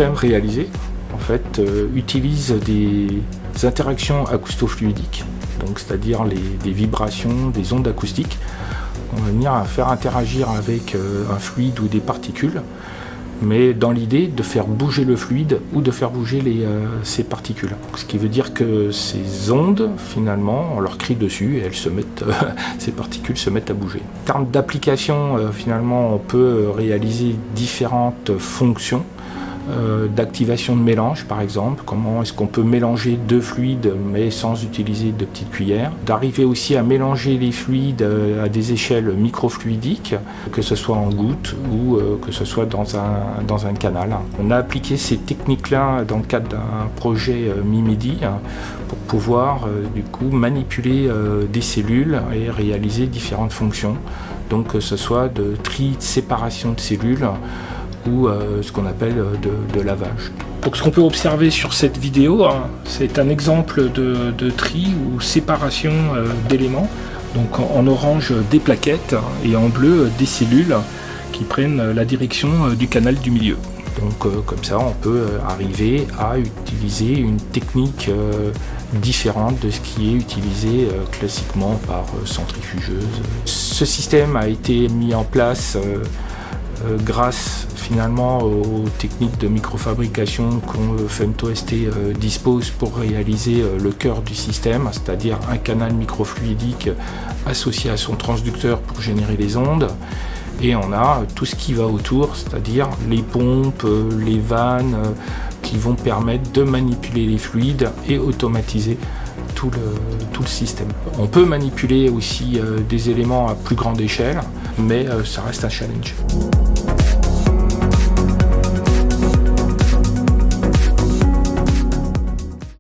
système réalisé en fait utilise des interactions acoustofluidiques, donc c'est-à-dire des vibrations, des ondes acoustiques. On va venir faire interagir avec un fluide ou des particules, mais dans l'idée de faire bouger le fluide ou de faire bouger ces particules. Ce qui veut dire que ces ondes, finalement, on leur crie dessus et elles se mettent, ces particules se mettent à bouger. En termes d'application, finalement, on peut réaliser différentes fonctions. D'activation de mélange par exemple, comment est-ce qu'on peut mélanger deux fluides mais sans utiliser de petites cuillères, d'arriver aussi à mélanger les fluides à des échelles microfluidiques, que ce soit en gouttes ou que ce soit dans un canal. On a appliqué ces techniques-là dans le cadre d'un projet MIMEDI pour pouvoir du coup manipuler des cellules et réaliser différentes fonctions, donc que ce soit de tri, de séparation de cellules ou ce qu'on appelle de lavage. Donc ce qu'on peut observer sur cette vidéo, c'est un exemple de tri ou séparation d'éléments. Donc en orange des plaquettes et en bleu des cellules qui prennent la direction du canal du milieu. Donc comme ça on peut arriver à utiliser une technique différente de ce qui est utilisé classiquement par centrifugeuse. Ce système a été mis en place grâce finalement aux techniques de microfabrication que FemtoST dispose pour réaliser le cœur du système, c'est-à-dire un canal microfluidique associé à son transducteur pour générer les ondes. Et on a tout ce qui va autour, c'est-à-dire les pompes, les vannes qui vont permettre de manipuler les fluides et automatiser tout le système. On peut manipuler aussi des éléments à plus grande échelle, mais ça reste un challenge.